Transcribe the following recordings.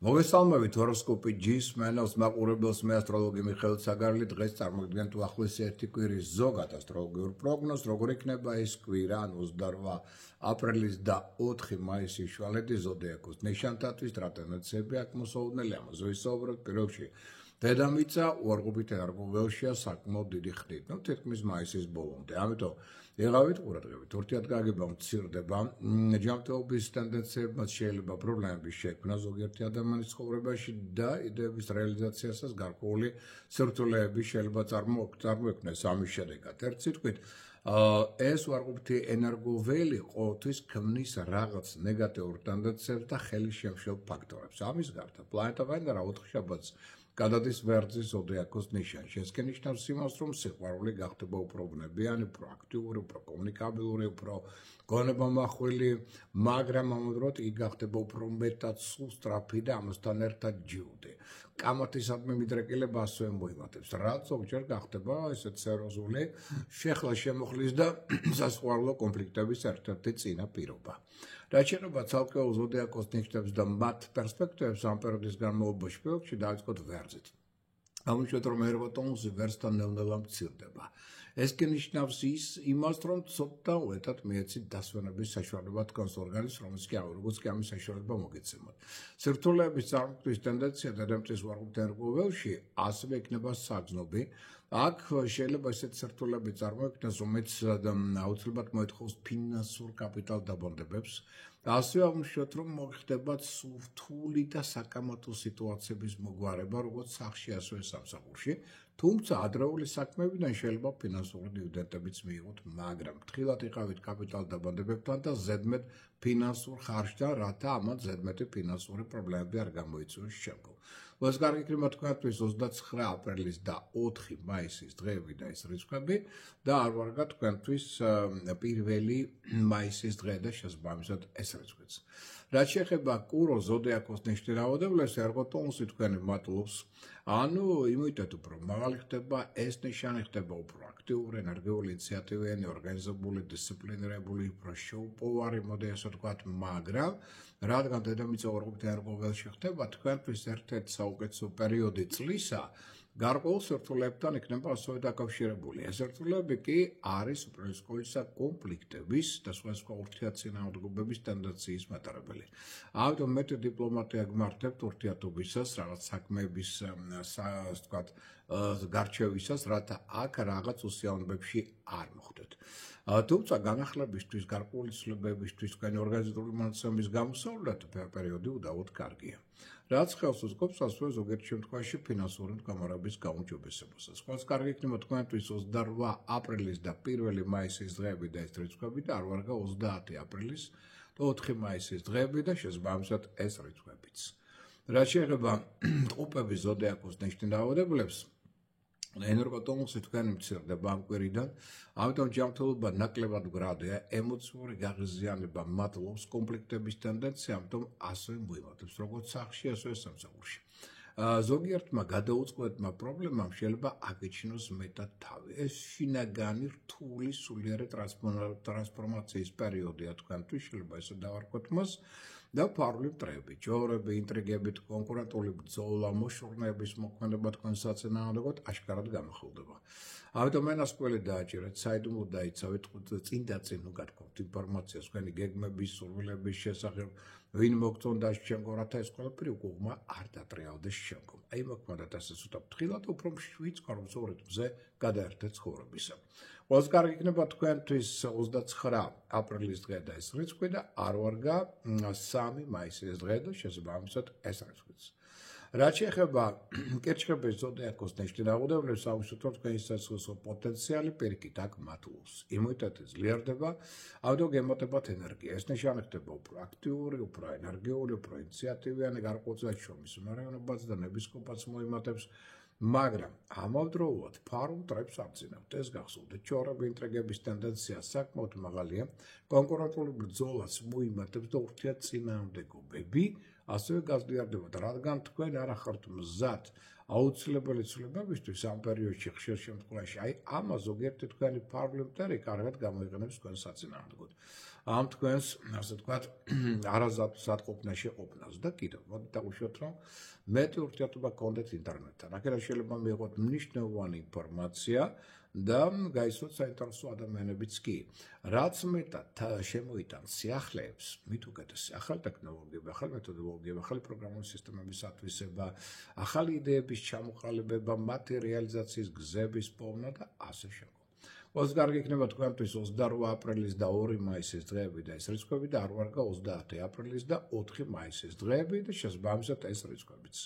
მოგესალმებით ჰოროსკოპი ჯის მენელს მაყურებელს მე ასტროლოგი მიხეილ საგარელი დღეს წარმოგიდგენთ უახლოესი ერთი კვირის ზოგად ასტროლოგიურ პროგნოზს როგორ იქნება ეს კვირა 28 აპრილის და 4 მაისის შუალედი ზოდიაქოს ნიშანთათვის რა ტენდენციები აქვს მოსაუბრებელი ამაზე ვისაუბროთ პირველში დედამიწა უარყოფით ენერგოველშია საკმაოდ დიდი ხნით, თითქმის მაისის ბოლომდე. ამიტომ იღავით ყურადღებით, ურთიერთ გაგება მცირდება, ჯანმრთელობის ტენდენციებმაც შეიძლება პრობლემების შექმნა ზოგიერთი ადამიანის ცხოვრებაში და იდეების რეალიზაციასაც გარკვეული სირთულეები შეიძლება წარმოექმნეს ამის შედეგად. ერთ სიტყვით, ეს უარყოფითი ენერგოველი ყოველთვის ქმნის რაღაც ნეგატიურ ტენდენციებს და ხელის შემშელ ფაქტორებს. ამის გარდა, პლანეტა ვენერა 4 შაბათს გადადის ვერძის ზოდიაქოს ნიშანში. ეს კი ნიშნავს იმას, რომ სიყვარული გახდება უფრო ბუნებიანი, უფრო აქტიური, უფრო კომუნიკაბელური, უფრო გონებამახვილი, მაგრამ ამავდროულად იგი გახდება უფრო მეტად სუსტრაფი და ამასთან ერთად ჯიუტი. კამათისადმი მიდრეკილება ასევე მოიმატებს, რაც ზოგჯერ გახდება ესეთ სერიოზული შეხლა შემოხლის და სასიყვარულო კონფლიქტების ერთ-ერთი წინაპირობა. რაც შეეხება ცალკეულ ზოდიაქოს ნიშნებს და მათ პერსპექტივებს ამ პერიოდის განმავლობაში პირველში დავიწყოთ ვერძით. ამუშავეთ რომ ერგოტონუსი ვერძთან ნელ-ნელა მცირდება. ეს კი ნიშნავს იმას, რომ ცოტა უეტად მიეცით დასვენების საშუალება თქვენს ორგანიზმს, რომელიც კი როგორც კი ამის საშუალება მოგეცემოთ. სირთულეების წარმოქმნის ტენდენცია დედამიწის უარყოფით ენერგოველში ასევე იქნება საგრძნობი. აქ შეიძლება ესეთ სირთულეები წარმოექმნას, რომელიც აუცილებლად მოითხოვს ფინანსურ კაპიტალ დაბანდებებს. ასევე ამუშავეთ, რომ მოხდებათ სრთული და საკამათო სიტუაციების მოგვარება, როგორც სახლში, ასევე სამსახურში. თუმცა ადრეული საქმეებიდან შეიძლება ფინანსური დივიდენდებიც მიიღოთ, მაგრამ ფრთხილად იყავით კაპიტალ დაბანდებებთან და ზედმეტ ფინანსურ ხარჯთან, რათა ამათ ზედმეტი ფინანსური პრობლემები არ გამოიწვიოს შემდგომ. ეს კარგი იქნება თქვენთვის 29 აპრილის და 4 მაისის დღეები და ეს რიცხვები და არ ვარგა თქვენთვის 1 მაისის დღე და შესაბამისად ეს რიცხვიც. რაც შეეხება კურო ზოდიაქოს ნიშნის რაოდენობას, ერგოტონუსი თქვენი მატლობს, ანუ იმუნიტეტი უფრო მაღალი ხდება, ეს ნიშანი ხდება უფრო აქტიური, ენერგიული, ინიციატივიანი, ორგანიზებული, დისციპლინირებული, უფრო შეუპოვარი, მოდი ასე ვთქვათ, მაგრამ რადგან დედამიწა უარყოფით ენერგოველში ხდება, თქვენთვის ერთ-ერთი საუკეთესო პერიოდი წლისა გარკვეულ სირთულეებთან იქნება ასევე დაკავშირებული. ეს სირთულეები კი არის უპირველეს ყოვლისა კონფლიქტების და სხვა ურთიერთწინააღმდეგობების ტენდენციის მატარებელი. ამიტომ მეტი დიპლომატია გმართებთ ურთიერთობისას, რაღაც საქმეების გარჩევისას, რათა აქ რაღაც უსიამოვნებებში არ მოხვდეთ. თუმცა განახლებისთვის, გარკვეული ცვლილებებისთვის, თქვენი ორგანიზებული მონაცემების გამოსავლად პერიოდი უდავოდ კარგია. რაც ხელს უწყობს ასევე ზოგიერთ შემთხვევაში ფინანსური მდგომარეობის გაუმჯობესებასაც. ყველას კარგი იქნება თქვენთვის 28 აპრილის და 1 მაისის დღეები და ეს რიცხვები და არ ვარგა 30 აპრილის და 4 მაისის დღეები და შესაბამისად ეს რიცხვებიც. რაც შეეხება ტყუპების ზოდიაქოს ნიშნის რაოდენობას, ენერგოტონუსი თქვენი მცირდება ამ კვირიდან, ამიტომ ჯანმრთელობა ნაკლებად მგრადია, ემოციური გაღიზიანება მატლობს, კონფლიქტების ტენდენცია, ამიტომ ასევე მოიმატებს, როგორც სახლში, ასევე სამსახურში. ზოგიერთმა გადაუწყოეთმა პრობლემამ შეიძლება აკიჩინოს მეტად თავი. ეს შინაგანი რთული სულიერი ტრანსფორმაციის პერიოდია თქვენთვის, შეიძლება ესე დავარქვათ მას და ფარული მტრები, ჯორები, ინტრიგები, კონკურენტული ბრძოლა, მოშორნეების მოქმედება თქვენ საწინააღმდეგოდ აშკარად გამოხილდება. ამიტომ ენასკველი დააჭირეთ, საიდუმლო დაიცავით, წინ და წინ გათქვით ინფორმაციას თქვენი გეგმების, სურვილების შესახებ, ვინ მოგწონდა შემდგომ, რათა ეს ყველაფერი უკუღმა არ დატრიალდეს შემდგომ. აი მოქმედად ასე ცოტა ფრთხილად უფრო მშვიდ წყაროებრივ რიტმზე გადაერთეთ ცხოვრებისა. ყველას კარგი იქნება თქვენთვის 29 აპრილის დღე და ეს რიცხვი და არ ვარგა 3 მაისის დღე და შესაბამისად ეს რიცხვიც. რაც შეეხება კერჩხების ზოდიაქოს ნიშნის რაოდენობას, აუცილებლად თქვენი სასიცოცხლო პოტენციალი პირიქით აქ მატლობს. იმუნიტეტი ძლიერდება, ამიტომ გემატებათ ენერგია. ეს ნიშანი ხდება უფრო აქტიური, უფრო ენერგიული, უფრო ინიციატივიანი, გარკვეულწილად შრომის უნარიანობაც და ნებისყოფაც მოიმატებს. მაგრამ ამავდროულად ფარულ მტრებს აღძინავთ. ეს გახსოვდეთ, ჯორები, ინტრიგების ტენდენცია საკმაოდ მაღალია, კონკურენტული ბრძოლაც მოიმატებს და ურთიერთწინააღმდეგობები ასევე გაზრდიარდებოდა, რადგან თქვენ არ ახართ მზად აუცილებელი ცვლილებებისთვის ამ პერიოდში ხშირ შემთხვევაში ამა ზოგიერთი თქვენი პარლამენტარი კარგად გამოიყენებს თქვენს საწინააღმდეგოდ. ამ თქვენს, ასე ვთქვათ, არაზატყოფნაში ყოფნას და კიდევ მოდით დავუშვათ, რომ მეტი ურთიერთობა გქონდეთ ინტერნეტთან. აქედან შეიძლება მიიღოთ მნიშვნელოვანი ინფორმაცია და გაიცნოთ საინტერესო ადამიანებიც კი. რაც მეტად შემოიტანს სიახლეებს, მით უკეთესი ახალი ტექნოლოგიები, ახალი მეთოდოლოგიები, ახალი პროგრამული სისტემების ათვისება, ახალი იდეების ჩამოყალიბება, მათი რეალიზაციის გზების პოვნა და ასე შემდეგ. Os gargi იქნება თქვენთვის 28 აპრილის და 2 მაისის დღეები და ეს რიცხვები და არ ვარგა 30 აპრილის და 4 მაისის დღეები და შესაბამისად ეს რიცხვებიც.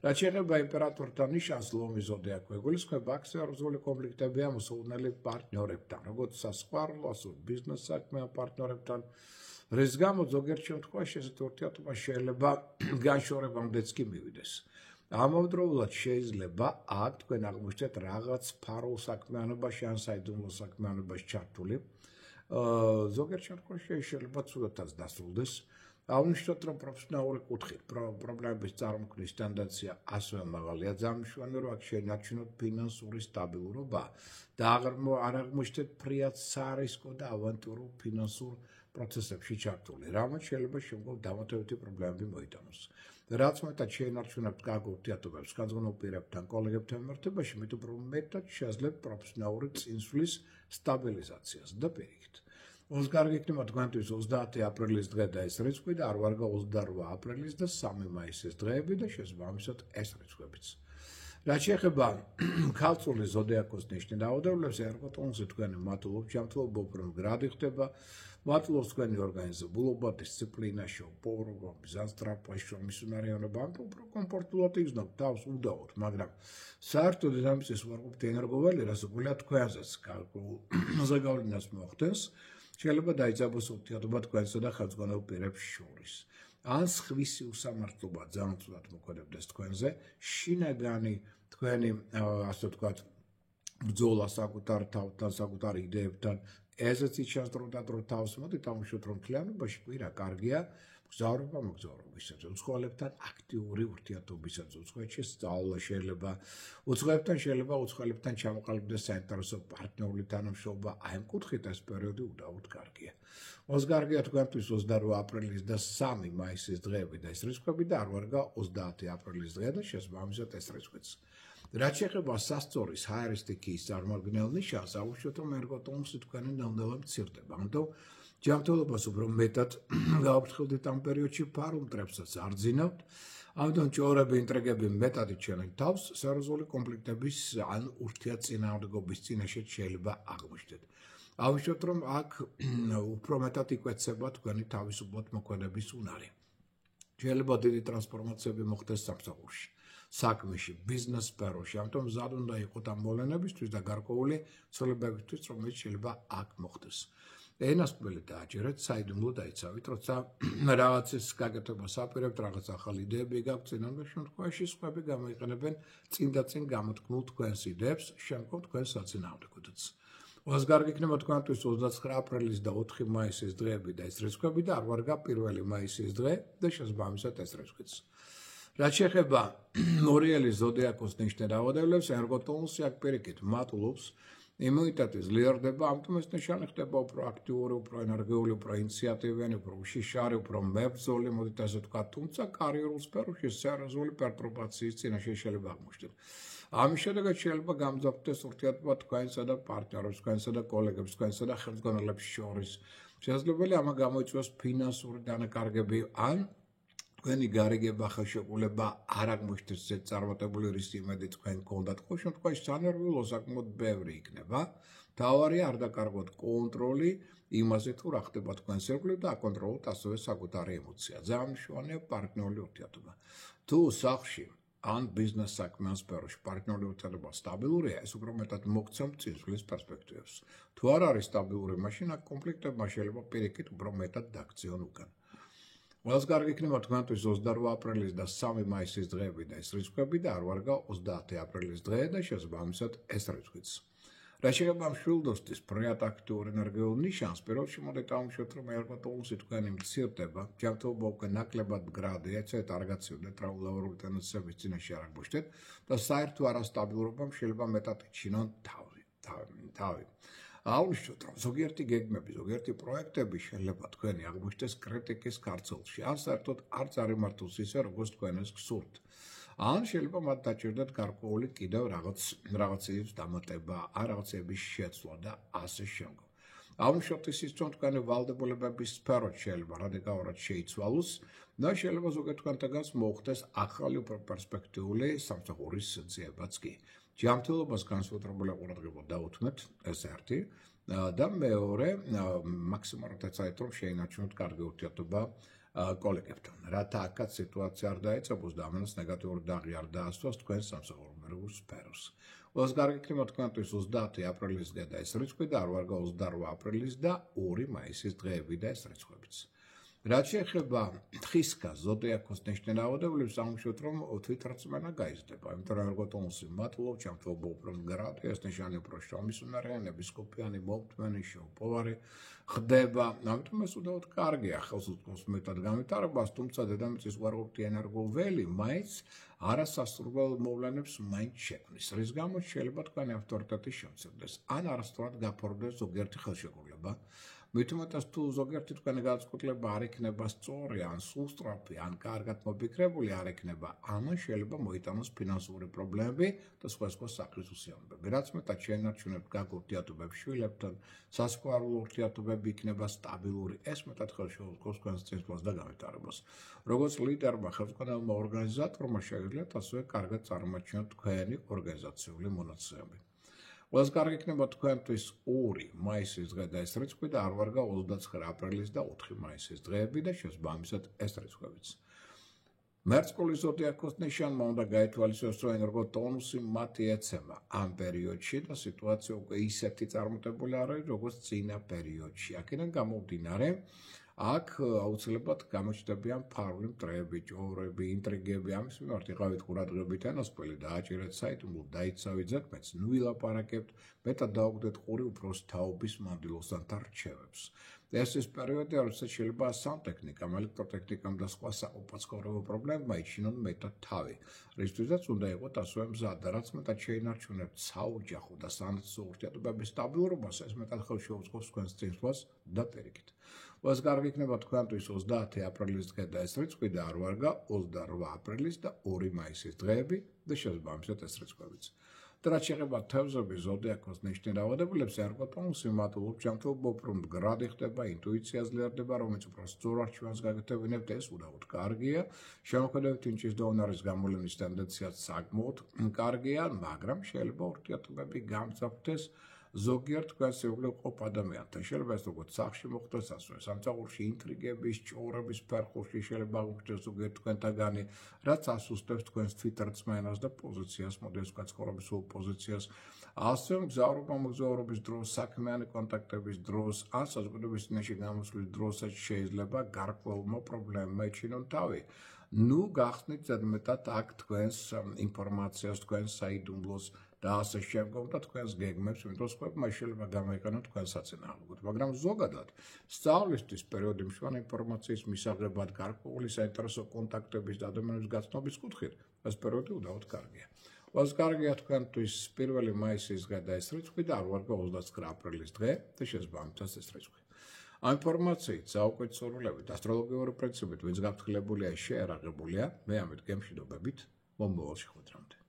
რაც შეეხება იმპერატორთა ნიშანს ლომის ზოდიაქ გვეგულისხმება, აქ სერიოზული კონფლიქტებია მოსულნელი პარტნიორებთან, როგორც სასხვარლო, ასე ბიზნეს საქმე პარტნიორებთან, რის გამო ზოგიერთ შემთხვევაში ესეთი ურთიერთობა შეიძლება განშორებამდეც კი მივიდეს. ამავდროულად შეიძლება აქ თქვენ აღმოჩნდეთ რაღაც ფარულ საქმიანობაში ან საიდუმლო საქმიანობაში ჩართული. ზოგიერთ შემთხვევაში შეიძლება ცუდათაც დასრულდეს. აღნიშნოთ, რომ პროფესიონალური კუთხით პრობლემების წარმოქმნის ტენდენცია ასევე მაღალია, ძამშვენი რომ აქ შეინარჩუნოთ ფინანსური სტაბილურობა და არ აღმოჩნდეთ ფრიად სარისკო და ავანტურულ ფინანსურ პროცესებში ჩართული, რამაც შეიძლება შემდგომ დამატებითი პრობლემები მოიტანოს. რაც მეტად შეინარჩუნებთ კარგ ურთიერთობებს განზრუნულ პირებთან, კოლეგებთან მიმართებაში, მით უფრო მეტად შეაძლებთ პროფესიონალური წინსვლის სტაბილიზაციას და პირიქით. Os gargi იქნება თქვენთვის 30 აპრილის დღე და ეს რიცხვი და არ ვარგა 28 აპრილის და 3 მაისის დღეები და შესაბამისად ეს რიცხვებიც. რაც შეეხება ქალწულის ზოდიაქოს ნიშნით დაავადებულებს, ერგოტონზე თქვენი მატულობს ჯანმრთელობა უფრო მდგრადი ხდება, მატულობს თქვენი ორგანიზებულობა, დისციპლინა, შეუპოვრობა, მიზანსწრაფვა, მისუნარიანობა, უფრო კომფორტულად იგრძნობთ თავს უდაოდ, მაგრამ საერთოდ დედამიწის უარყოფითი ენერგოველი, რასაკვირველია თქვენზეც ზეგავლენას მოახდენს, შეიძლება დაიძაბოს ურთიერთობა თქვენსა და ხელმძღვანელ პირებს შორის. ან სხვისი უსამართლობა ძალიან ცუდად მოქმედებდეს თქვენზე, შინაგანი თქვენი, ასე ვთქვათ, ბრძოლა საკუთარ თავთან, საკუთარ იდეებთან, ესეც იჩანს დრო და დრო თავს, მოდით დავუშვათ, რომ მთლიანობაში კვირა კარგია, მგზავრობა მოგზაურობისათვის, უცხოელებთან აქტიური ურთიერთობისათვის, უცხოეთში სწავლა შეიძლება, უცხოელებთან ჩამოყალიბდეს საინტერესო პარტნიორული თანამშრომლობა, აი ამ კუთხით ეს პერიოდი უდავოდ კარგია. Os gargia თქვენთვის 28 აპრილის და 3 მაისის დღეები და ეს რიცხვები და არ ვარგა 30 აპრილის დღე და შესაბამისად ეს რიცხვიც. რაც შეეხება სასწორის ჰაერისტიკის წარმომადგენელ ნიშანს, აუშვათ, რომ ერგოტონუსი თქვენი ნელ-ნელა მცირდება. ამიტომ ჯანმრთელობას უფრო მეტად გავაფრთხილდით ამ პერიოდში, ფარულ მტრებსაც არ ძინავთ. ამიტომ ჭორები, ინტრიგები მეტად იჩენეთ თავს, სერიოზული კონფლიქტების ან ურთიერთწინააღმდეგობის წინაშე შეიძლება აღმოჩნდეთ. აუშვათ, რომ აქ უფრო მეტად იკვეცება თქვენი თავისუფლად მოქმედების უნარი. შეიძლება დიდი ტრანსფორმაციები მოხდეს სამსახურში, საქმეში, ბიზნეს სფეროში, ამიტომ მზად უნდა იყოთ ამ მოვლენებისთვის და გარკვეული ცვლილებებისთვის, რომელიც შეიძლება აქ მოხდეს. ენასკველი დააჭერეთ, საიდუმლო დაიცავით, როცა რაღაცის გაკეთებას აპირებთ, რაღაც ახალი იდეები გაქვთ, წინამდელ შემთხვევაში სხვები გამოიყენებენ წინ და წინ გამოთქმულ თქვენს იდეებს, შემდგომ თქვენს საწინააღმდეგოდაც. Os gargi იქნება თქვენთვის 29 აპრილის და 4 მაისის დღეები და ეს რიცხვები და არ ვარგა 1 მაისის დღე და შესაბამისად ეს რიცხვიც. რაც შეეხება მორიელის ზოდიაქოს ნიშნით დაავადებულებს, ერგოტონუსი აქ პირიქით მატულობს, იმუნიტეტი ძლიერდება, ამიტომ ეს ნიშანი ხდება უფრო აქტიური, უფრო ენერგიული, უფრო ინიციატივიანი, უფრო უშიშარი, უფრო მებრძოლი, მოდით ასე ვთქვათ, თუმცა კარიერულ სფეროში სერიოზული პერტურბაციის წინაშე შეიძლება აღმოჩნდეთ. ამის შედეგად შეიძლება გამძაფრდეს ურთიერთობა თქვენსა და პარტნიორებს, თქვენსა და კოლეგებს, თქვენსა და ხელმძღვანელებს შორის. შესაძლებელია ამან გამოიწვიოს ფინანსური დანაკარგები ან თქვენი გარიგება, ხელშეკრულება არ აღმოჩნდეს ზედ წარმატებული რის იმედი თქვენ გქონდათ, ყოველ შემთხვევაში სანერვიულო საკმაოდ ბევრი იქნება. მთავარია არ დაკარგოთ კონტროლი იმაზე თუ რა ხდება თქვენს ირგვლივ და აკონტროლოთ ასევე საკუთარი ემოცია. ძალიან მნიშვნელოვანია პარტნიორული ურთიერთობა. თუ სახლში ან ბიზნეს საქმიან სფეროში პარტნიორული ურთიერთობა სტაბილურია, ეს უფრო მეტად მოგცემთ წინსვლის პერსპექტივებს. თუ არ არის სტაბილური, მაშინ აქ კონფლიქტებმა შეიძლება პირიქით უფრო მეტად დაქციონ უკან. Os gargi იქნება თქვენთვის 28 აპრილის და 3 მაისის დღეები და ეს რიცხვები და არ ვარგა 30 აპრილის დღე და შესაბამისად ეს რიცხვიც. რაც შეეხება მშვილდოსთვის ფრიად აქტიურ ენერგიულ ნიშანს, პირველში მოდით დავუშვათ, რომ ერგოტონუსი თქვენი მცირდება, ჯანმრთელობა უკვე ნაკლებად მდგრადია, ეცეთ არ გაცივდეთ ტრაულაურული ტენდენციების წინაშე არ აღმოჩნდეთ და საერთო არასტაბილურობამ შეიძლება მეტად იჩინონ თავი. აუნიშნოთ, რომ ზოგიერთი გეგმები, ზოგიერთი პროექტები შეიძლება თქვენი აღმოჩნდეს კრიტიკის ქარცელში, ან საერთოდ არ წარიმართოს ისე, როგორც თქვენ ეს გსურთ. ან შეიძლება მათ დაჭირდათ გარკვეული კიდევ რაღაცების დამატება, ან რაღაცების შეცვლა და ასე შემდგომ. აუნიშნოთ ისიც, რომ თქვენი ვალდებულებების სფერო შეიძლება რადიკალურად შეიცვალოს და შეიძლება ზოგიერთ თქვენთაგანს მოუხდეს ახალი უფრო პერსპექტიული სამსახურის ძიებაც კი. ჯანმრთელობას განსაკუთრებული ყურადღება დაუთმეთ, ეს ერთი და მეორე, მაქსიმალურად ეცადეთ, რომ შეინარჩუნოთ კარგი ურთიერთობა კოლეგებთან, რათა აქაც სიტუაცია არ დაეწებოს და ამას ნეგატიური დაღი არ დაასვას თქვენ სამსახურებელ სფეროს. ყველას კარგი იქნება თქვენთვის 30 აპრილის და ეს რიცხვი და არ ვარგა 28 აპრილის და 2 მაისის დღეები და ეს რიცხვებიც. რაც შეეხება თხისკას ზოდიაქოს ნიშნულ რაოდენობას, ამუშავოთ, რომ თვითრწმენა გაიზრდება, იმიტომ რომ ერგოტონუსი მატლობ, ჯანმრთელობა უფრო მდგრადი, ეს ნიშანი უფრო შრომისუნარიანი, სკოპიანი, მომთმენი, შეუპოვარი ხდება. ამიტომ ეს უდავოდ კარგია, ხელს უწყობს მეტად განვითარებას, თუმცა დედამიწის უარყოფითი ენერგოველი მაინც არასასურველ მოვლენებს მაინც შექმნის, რის გამოც შეიძლება თქვენი ავტორიტეტი შემცირდეს, ან არასწორად გაფორმდეს ზოგიერთი ხელშეკრულება. მით უმეტეს თუ ზოგიერთი თქვენი გადაწყვეტილება არ იქნება სწორი, ან სულსწრაფი, ან კარგად მოფიქრებული არ იქნება, ამან შეიძლება მოიტანოს ფინანსური პრობლემები და სხვა სახის უსიამოვნებები. რაც მეტად შეინარჩუნებთ გაგ ურთიერთობებს შვილებთან, სასიყვარულო ურთიერთობები იქნება სტაბილური, ეს მეტად ხელს შეუწყობს თქვენს წინსვლას და განვითარებას. როგორც ლიდერმა, ხელმძღვანელმა ორგანიზატორმა შეუძლიათ ასევე კარგად წარმოაჩინოთ თქვენი ორგანიზაციული მონაცემები. ყველას კარგი იქნება თქვენთვის 2 მაისის დღე და ეს რიცხვი და არ ვარგა 29 აპრილის და 4 მაისის დღეები და შესაბამისად ეს რიცხვებიც. მერწყულის ზოდიაქოს ნიშანმა უნდა გაითვალისწინოს, რომ ენერგოტონუსი მათი ეცემა ამ პერიოდში და სიტუაცია უკვე ისეთი წარმატებული არ არის, როგორც წინა პერიოდში. აქედან გამომდინარე, აქ აუცილებლად გამოჩნდებიან ფარული მტრეები, ჭორები, ინტრიგები, ამის მიმართ იყავით ყურადღებით ენოსკველი და აჭირეთ საიდუმლო დაიცავით ზექმეც, ნუ ვილაპარაკებთ, მეტად დაუგდეთ ყური უფროს თაობის მანდილოსთან რჩევებს. ეს ის პერიოდი, როდესაც შეიძლება სანტექნიკამ, ელექტროტექნიკამ და სხვა საყოფაცხოვრებო პრობლემებმა იჩინონ მეტად თავი, რისთვისაც უნდა იყოთ ასევე მზად და რაც მეტად შეინარჩუნებთ საოჯახო და სანაცვლო ურთიერთობების სტაბილურობას, ეს მეტად ხელს შეუწყობს თქვენს წინსვლას და პირიქით. ყველას კარგი იქნება თქვენთვის 30 აპრილის დღე და ეს რიცხვი და არ ვარგა 28 აპრილის და 2 მაისის დღეები და შესაბამისად ეს რიცხვებიც. და რაც შეეხება თევზების ზოდიაქოს ნიშნულ რაოდენობას, ერგოტონუსი მატლობ, ჯანმრთელობა უფრო მდგრადი ხდება, ინტუიცია ძლიერდება, რომელიც უფრო სწორ არჩევანს გაგეთებინებთ, ეს უდავოდ კარგია. შემოქმედებით ინჭის დონორის გამოვლენის ტენდენციაც საკმაოდ კარგია, მაგრამ შეიძლება ურთიერთობები გამძაფრდეს ზოგიერთ თქვენს სიუღლე ყოფ ადამიანთან. შეიძლება ეს როგორც სახლში მოხდეს, ასევე სამსახურში ინტრიგების, ჭორების ფერხულში შეიძლება აღმოჩნდეს ზოგიერთ თქვენთაგანი, რაც ასუსტებს თქვენს თვითრწმენას და პოზიციას, მოდეს ვთქვათ, ცხოვრების პოზიციას. ასევე მგზავრობის დროს, საქმიანი კონტაქტების დროს, ან საზოგადოების წინაშე გამოსვლის დროსაც შეიძლება გარკვეულმა პრობლემებმა ეჩინონ თავი. ნუ გახსნით ზედმეტად აქ თქვენს ინფორმაციას, თქვენს საიდუმლოს და ასე შემდგომ და თქვენს გეგმებს, იმიტომ რომ სხვებმა შეიძლება გამოიყენონ თქვენს საწინააღმდეგოდ, მაგრამ ზოგადად სწავლისთვის პერიოდი მშვენი ინფორმაციის მისაღებად, გარკვეული საინტერესო კონტაქტების და ადამიანების გაცნობის კუთხით, ეს პერიოდი უდავოდ კარგია. ყველას კარგია თქვენთვის 1 მაისის დღე და ეს რიცხვი და არ ვარგა 29 აპრილის დღე და შესაბამისად ეს რიცხვი. ამ ინფორმაციით, საუკვეთ სურვილებით, ასტროლოგიური პრინციპით, ვინც გაფრთხილებულია, შეერაღებულია, მე ამით გემშვიდობებით, მომავალ შეხვედრამდე.